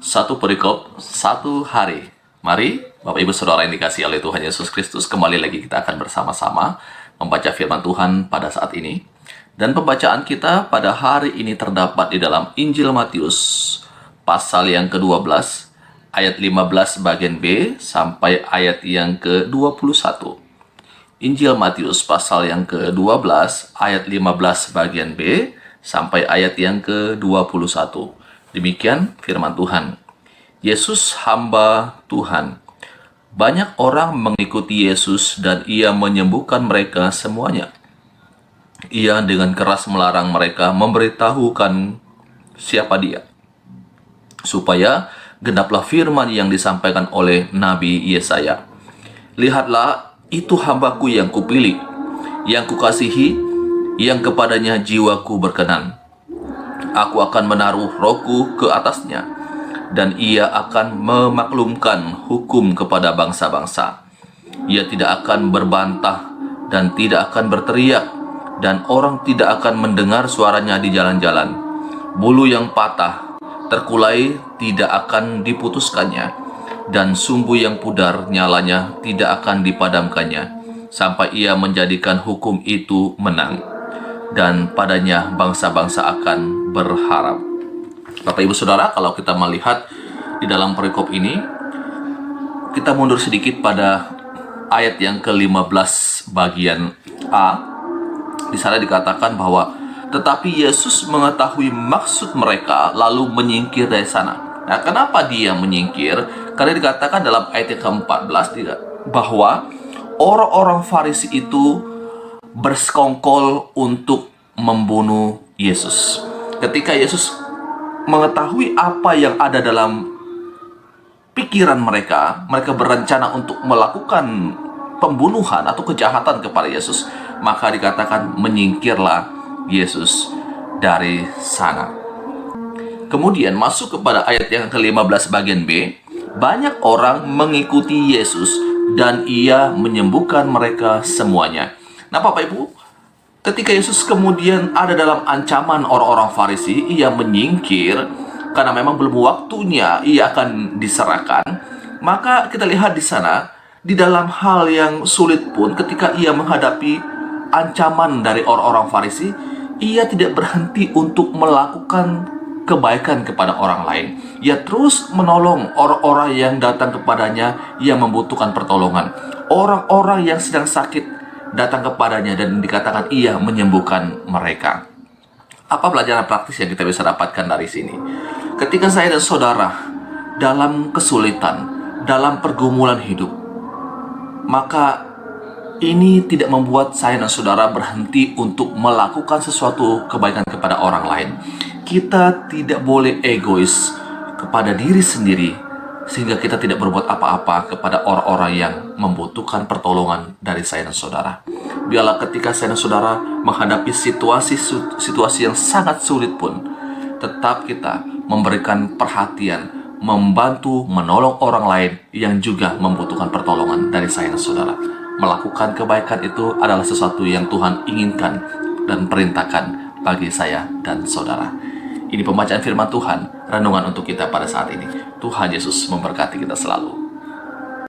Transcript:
Satu perikop, satu hari. Mari, Bapak Ibu Saudara yang dikasihi oleh Tuhan Yesus Kristus, kembali lagi kita akan bersama-sama membaca firman Tuhan pada saat ini. Dan pembacaan kita pada hari ini terdapat di dalam Injil Matius, pasal yang ke-12, ayat 15 bagian B, sampai ayat yang ke-21. Injil Matius pasal yang ke-12, ayat 15 bagian B, sampai ayat yang ke-21. Demikian firman Tuhan. Yesus hamba Tuhan. Banyak orang mengikuti Yesus dan ia menyembuhkan mereka semuanya. Ia dengan keras melarang mereka memberitahukan siapa dia, supaya genaplah firman yang disampaikan oleh Nabi Yesaya. Lihatlah, itu hambaku yang kupilih, yang kukasihi, yang kepadanya jiwaku berkenan. Aku akan menaruh rohku ke atasnya, dan ia akan memaklumkan hukum kepada bangsa-bangsa. Ia tidak akan berbantah dan tidak akan berteriak, dan orang tidak akan mendengar suaranya di jalan-jalan. Bulu yang patah, terkulai tidak akan diputuskannya, dan sumbu yang pudar nyalanya tidak akan dipadamkannya, sampai ia menjadikan hukum itu menang. Dan padanya bangsa-bangsa akan berharap. Bapak Ibu Saudara, kalau kita melihat di dalam perikop ini, kita mundur sedikit pada ayat yang ke-15 bagian A. Di sana dikatakan bahwa tetapi Yesus mengetahui maksud mereka lalu menyingkir dari sana. Nah, kenapa dia menyingkir? Karena dikatakan dalam ayat yang ke-14 bahwa orang-orang Farisi itu bersekongkol untuk membunuh Yesus. Ketika Yesus mengetahui apa yang ada dalam pikiran mereka, mereka berencana untuk melakukan pembunuhan atau kejahatan kepada Yesus, maka dikatakan menyingkirlah Yesus dari sana. Kemudian masuk kepada ayat yang ke-15 bagian B, banyak orang mengikuti Yesus dan ia menyembuhkan mereka semuanya. Nah, Bapak Ibu, ketika Yesus kemudian ada dalam ancaman orang-orang Farisi, ia menyingkir karena memang belum waktunya ia akan diserahkan. Maka kita lihat di sana, di dalam hal yang sulit pun ketika ia menghadapi ancaman dari orang-orang Farisi, ia tidak berhenti untuk melakukan kebaikan kepada orang lain. Ia terus menolong orang-orang yang datang kepadanya yang membutuhkan pertolongan. Orang-orang yang sedang sakit datang kepadanya dan dikatakan ia menyembuhkan mereka. Apa pelajaran praktis yang kita bisa dapatkan dari sini? Ketika saya dan saudara dalam kesulitan, dalam pergumulan hidup, maka ini tidak membuat saya dan saudara berhenti untuk melakukan sesuatu kebaikan kepada orang lain. Kita tidak boleh egois kepada diri sendiri, sehingga kita tidak berbuat apa-apa kepada orang-orang yang membutuhkan pertolongan dari saya dan saudara. Biarlah ketika saya dan saudara menghadapi situasi yang sangat sulit pun, tetap kita memberikan perhatian, membantu, menolong orang lain yang juga membutuhkan pertolongan dari saya dan saudara. Melakukan kebaikan itu adalah sesuatu yang Tuhan inginkan dan perintahkan bagi saya dan saudara. Ini pembacaan firman Tuhan, renungan untuk kita pada saat ini. Tuhan Yesus memberkati kita selalu.